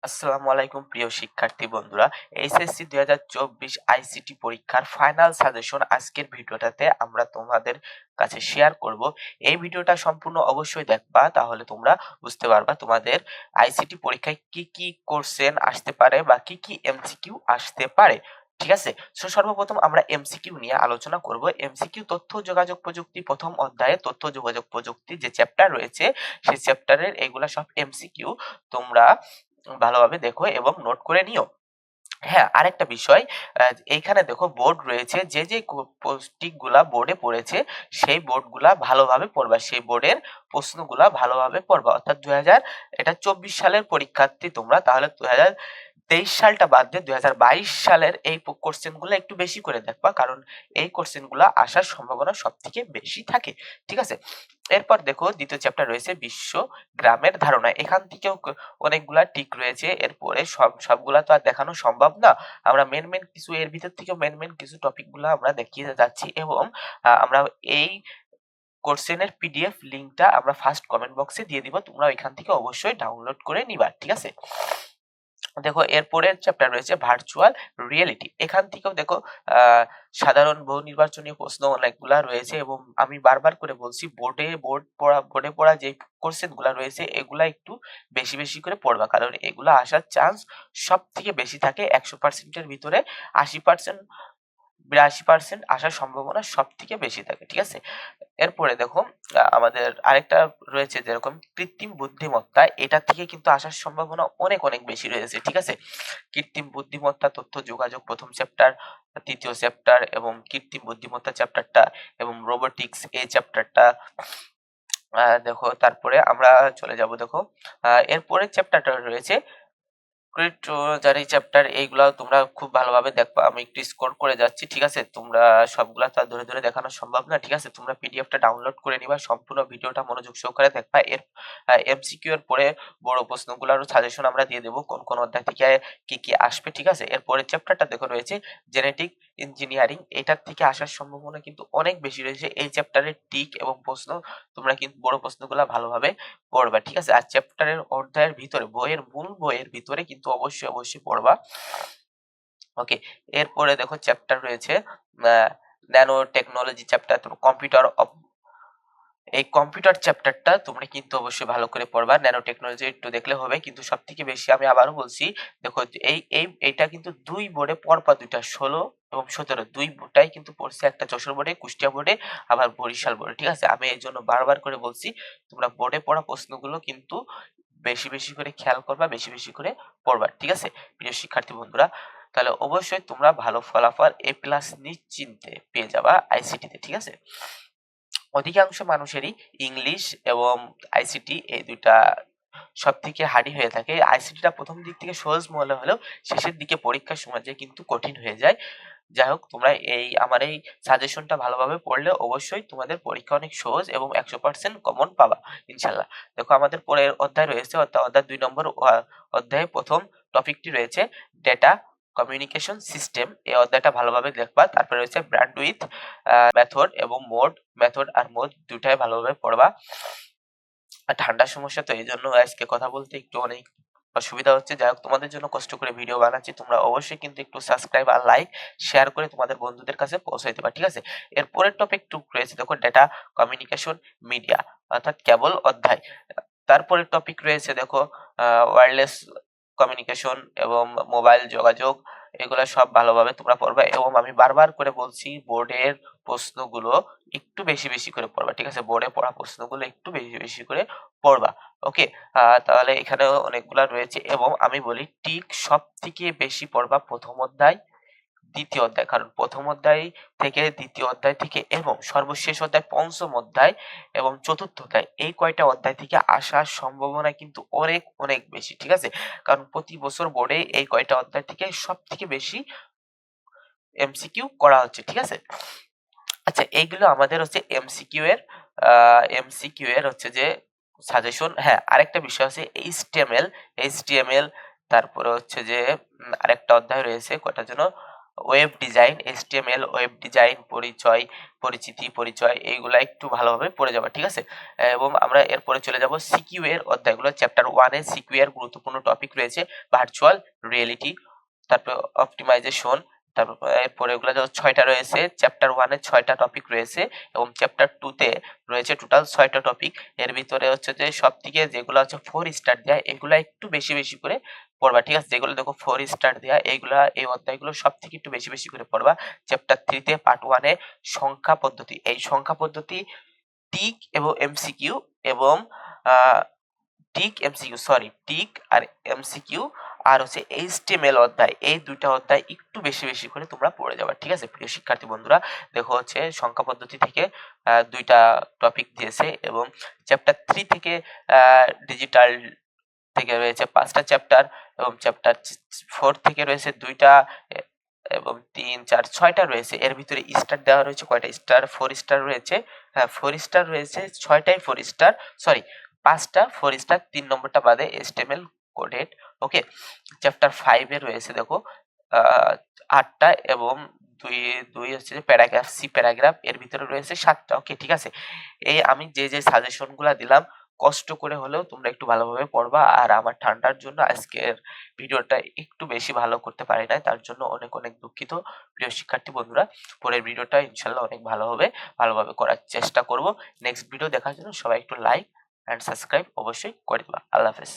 আসসালামু আলাইকুম প্রিয় শিক্ষার্থী বন্ধুরা। এইচএসসি 2024 আইসিটি পরীক্ষার ফাইনাল সাজেশন আজকের ভিডিওটাতে আমরা তোমাদের কাছে শেয়ার করব। এই ভিডিওটা সম্পূর্ণ অবশ্যই দেখবা, তাহলে তোমরা বুঝতে পারবা তোমাদের আইসিটি পরীক্ষায় কি কি কোশ্চেন আসতে পারে বা কি কি এমসিকিউ আসতে পারে। ঠিক আছে, সর্বপ্রথম আমরা এমসিকিউ নিয়ে আলোচনা করব। এমসিকিউ তথ্য যোগাযোগ প্রযুক্তি প্রথম অধ্যায়ে তথ্য যোগাযোগ প্রযুক্তি যে চ্যাপ্টার রয়েছে সেই চ্যাপ্টারের এগুলা সব এমসিকিউ তোমরা ভালোভাবে দেখো এবং নোট করে নিও। হ্যাঁ, আরেকটা বিষয়, এইখানে দেখো বোর্ড রয়েছে, যে পোস্টিক গুলা বোর্ডে পড়েছে সেই বোর্ডগুলা ভালোভাবে পড়বা, সেই বোর্ডের প্রশ্নগুলা ভালোভাবে পড়বা। অর্থাৎ 24 সালের পরীক্ষার্থী তোমরা, তাহলে 2023 সালটা বাদ দিয়ে 2022 সালের এই কোশ্চেন গুলো একটু বেশি করে দেখবা, কারণ এই কোশ্চেন গুলা আসার সম্ভাবনা সব থেকে বেশি থাকে। ঠিক আছে, এরপর দেখো দ্বিতীয় চ্যাপ্টার রয়েছে বিশ্ব গ্রামের ধারণা। এখান থেকেও অনেকগুলা টিক রয়েছে। এরপরে সবগুলা তো আর দেখানো সম্ভব না, আমরা মেন কিছু, এর ভিতর থেকে মেন কিছু টপিক গুলা আমরা দেখিয়ে যাচ্ছি এবং আমরা এই কোশ্চেনের পিডিএফ লিংকটা আমরা ফার্স্ট কমেন্ট বক্সে দিয়ে দিব, তোমরা এখান থেকে অবশ্যই ডাউনলোড করে নিবা। ঠিক আছে, দেখো এরপরের চ্যাপ্টার রয়েছে ভার্চুয়াল রিয়েলিটি। এখান থেকেও দেখো সাধারণ বহু নির্বাচনী প্রশ্ন অনেকগুলা রয়েছে এবং আমি বারবার করে বলছি বোর্ডে পড়া যে কোশ্চেন গুলা রয়েছে এগুলা একটু বেশি বেশি করে পড়বা, কারণ এগুলা আসার চান্স সব থেকে বেশি থাকে। 100%-এর ভিতরে 80%, 82% আসার সম্ভাবনা সব থেকে বেশি থাকে। ঠিক আছে, এরপরে দেখো আমাদের আরেকটা রয়েছে যেরকম কৃত্রিম বুদ্ধিমত্তা, এটা থেকে কিন্তু আসার সম্ভাবনা অনেক অনেক বেশি রয়েছে। ঠিক আছে, কৃত্রিম বুদ্ধিমত্তা তথ্য যোগাযোগ প্রথম চ্যাপ্টার, তৃতীয় চ্যাপ্টার এবং কৃত্রিম বুদ্ধিমত্তা চ্যাপ্টারটা এবং রোবোটিক্স এই চ্যাপ্টারটা। দেখো তারপরে আমরা চলে যাব, দেখো এরপরের চ্যাপ্টারটা রয়েছে ক্রিপ্টোজারি চ্যাপ্টার। এইগুলাও তোমরা খুব ভালোভাবে দেখবা, আমি একটু স্কোর করে যাচ্ছি। ঠিক আছে, তোমরা সবগুলা তো আর ধরে ধরে দেখানো সম্ভব না। ঠিক আছে, তোমরা পিডিএফটা ডাউনলোড করে নিবা, সম্পূর্ণ ভিডিওটা মনোযোগ সহকারে দেখবা। এর এমসিকিউ এর পরে বড় প্রশ্নগুলোর সাজেশন আমরা দিয়ে দেবো কোন কোন অধ্যায় থেকে কি কি আসবে। ঠিক আছে, এরপরের চ্যাপ্টারটা দেখো রয়েছে জেনেটিক ইঞ্জিনিয়ারিং, এটার থেকে আসার সম্ভাবনা কিন্তু অনেক বেশি রয়েছে। এই চ্যাপ্টারের টিক এবং প্রশ্ন তোমরা কিন্তু বড় প্রশ্নগুলা ভালোভাবে পড়বা। ঠিক আছে, আর চ্যাপ্টারের অধ্যায়ের ভিতরে মূল বইয়ের ভিতরে কিন্তু অবশ্যই পড়বা। ওকে, এরপরে দেখো চ্যাপ্টার রয়েছে ন্যানো টেকনোলজি চ্যাপ্টার, কম্পিউটার। এই কম্পিউটার চ্যাপ্টারটা তোমরা কিন্তু অবশ্যই ভালো করে পড়বা। ন্যানো টেকনোলজি একটু দেখলে হবে, কিন্তু সব থেকে বেশি আমি আবারও বলছি, দেখো এইটা কিন্তু দুই বোর্ডে পরপর দুইটা 16 এবং 17 দুইটাই কিন্তু পড়ছে, একটা যশোর বোর্ডে, কুষ্টিয়া বোর্ডে, আবার বরিশাল বোর্ডে। ঠিক আছে, আমি এই জন্য বারবার করে বলছি তোমরা বোর্ডে পড়া প্রশ্নগুলো কিন্তু বেশি বেশি করে খেয়াল করবা, বেশি বেশি করে পড়বা। ঠিক আছে প্রিয় শিক্ষার্থী বন্ধুরা, তাহলে অবশ্যই তোমরা ভালো ফলাফল A+ নিশ্চিন্তে পেয়ে যাবা আইসিটিতে। ঠিক আছে, অধিকাংশ মানুষেরই ইংলিশ এবং আইসিটি এই দুইটা সব থেকে হার্ডই হয়ে থাকে। আইসিটিটা প্রথম দিক থেকে সহজ মনে হলেও শেষের দিকে পরীক্ষার সময় যে কিন্তু কঠিন হয়ে যায়। যাই হোক, তোমরা আমার এই সাজেশনটা ভালোভাবে পড়লে অবশ্যই তোমাদের পরীক্ষা অনেক সহজ এবং 100% কমন পাবা ইনশাল্লাহ। দেখো আমাদের পরের অধ্যায় রয়েছে, অধ্যায় 2 নম্বর অধ্যায়ে প্রথম টপিকটি রয়েছে ডেটা কমিউনিকেশন সিস্টেম। এই অধ্যায়টা ভালোভাবে দেখবা। তারপরে রয়েছে ব্যান্ডউইথ মেথড এবং মেথড আর মোড দুটাই ভালোভাবে পড়বা। আর ঠান্ডার সমস্যা, তো এই জন্য আজকে কথা বলতে একটু অনেক অসুবিধা হচ্ছে। যাই হোক, তোমাদের জন্য কষ্ট করে ভিডিও বানাচ্ছি, তোমরা অবশ্যই কিন্তু একটু সাবস্ক্রাইব আর লাইক শেয়ার করে তোমাদের বন্ধুদের কাছে পৌঁছে দিবা। ঠিক আছে, এরপরের টপিক 2 রয়েছে, দেখো ডেটা কমিউনিকেশন মিডিয়া, অর্থাৎ কেবল অধ্যায়। তারপরের টপিক রয়েছে দেখো ওয়্যারলেস কমিউনিকেশন এবং মোবাইল যোগাযোগ। এগুলা সব ভালোভাবে তোমরা পড়বা এবং আমি বারবার করে বলছি বোর্ডের প্রশ্নগুলো একটু বেশি বেশি করে পড়বা। ঠিক আছে, বোর্ডে পড়া প্রশ্নগুলো একটু বেশি বেশি করে পড়বা। ওকে, তাহলে এখানেও অনেকগুলা রয়েছে এবং আমি বলি টিক সব থেকে বেশি পড়বা প্রথম অধ্যায়, দ্বিতীয় অধ্যায়, কারণ প্রথম অধ্যায় থেকে, দ্বিতীয় অধ্যায় থেকে এবং সর্বশেষ অধ্যায় পঞ্চম অধ্যায় এবং চতুর্থ অধ্যায়, এই কয়টা অধ্যায় থেকে আসার সম্ভাবনা কিন্তু অনেক অনেক বেশি। ঠিক আছে, কারণ প্রতি বছর বোর্ডে এই কয়টা অধ্যায় থেকে সব থেকে বেশি এমসিকিউ করা হচ্ছে। ঠিক আছে, আচ্ছা এইগুলো আমাদের হচ্ছে এমসিকিউ এর হচ্ছে যে সাজেশন। হ্যাঁ, আরেকটা বিষয় আছে এইচটিএমএল। তারপরে হচ্ছে যে আরেকটা অধ্যায় রয়েছে, কয়টা যেন web design, HTML, web design, পরিচয় এইগুলা একটু ভালোভাবে পড়ে যাবা, ঠিক আছে? এবং আমরা এরপরে চলে যাব সিকিউ এর অধ্যায়গুলো। চ্যাপ্টার 1 এ সিকিউ এর গুরুত্বপূর্ণ টপিক রয়েছে ভার্চুয়াল রিয়েলিটি, তারপর অপটিমাইজেশন, তারপর এরপরে এগুলো 6টা রয়েছে। চ্যাপ্টার 1 এ 6টা টপিক রয়েছে এবং চ্যাপ্টার 2 তে রয়েছে টোটাল 6টা টপিক। এর ভিতরে হচ্ছে যে সবথেকে যেগুলো হচ্ছে 4 স্টার দেয়া এগুলা একটু বেশি বেশি করে পড়বা, ঠিক আছে? যেগুলো দেখো 4 স্টার দেয়া এই অধ্যায়গুলো সবথেকে একটু বেশি বেশি করে পড়বা। চ্যাপ্টার 3 তে পার্ট 1 এ সংখ্যা পদ্ধতি, এই সংখ্যা পদ্ধতি টিক এবং এমসিকিউ এবং আহ টিক আর এমসিকিউ আর হচ্ছে এইচটিএমএল অধ্যায়, এই দুইটা অধ্যায় একটু বেশি বেশি করে তোমরা পড়ে যাবে, ঠিক আছে প্রিয় শিক্ষার্থী বন্ধুরা? দেখো হচ্ছে সংখ্যা পদ্ধতি থেকে দুইটা টপিক দিয়েছে এবং চ্যাপ্টার 3 থেকে ডিজিটাল থেকে রয়েছে 5টা চ্যাপ্টার এবং চ্যাপ্টার 4 থেকে রয়েছে 2টা এবং 3, 4, 6টা রয়েছে। এর ভিতরে স্টার দেওয়া রয়েছে কয়টা স্টার? 4 স্টার রয়েছে। হ্যাঁ, 4 স্টার রয়েছে, 6টাই 4 স্টার, সরি 5টা 4 স্টার, 3 নম্বরটা বাদে HTML কোডেড। ওকে, চ্যাপ্টার 5 এ রয়েছে দেখো 8টা এবং দুই দুই হচ্ছে যে প্যারাগ্রাফ, সি প্যারাগ্রাফ, এর ভিতরে রয়েছে 7টা। ওকে, ঠিক আছে? এই আমি যে সাজেশন গুলা দিলাম কষ্ট করে হলেও তোমরা একটু ভালোভাবে পড়বা। আর আমার ঠান্ডার জন্য আজকের ভিডিওটা একটু বেশি ভালো করতে পারি নাই, তার জন্য অনেক অনেক দুঃখিত প্রিয় শিক্ষার্থী বন্ধুরা। পরের ভিডিওটা ইনশাল্লাহ অনেক ভালো হবে, ভালোভাবে করার চেষ্টা করব। নেক্সট ভিডিও দেখার জন্য সবাই একটু লাইক অ্যান্ড সাবস্ক্রাইব অবশ্যই করে দিবা। আল্লাহ হাফেজ।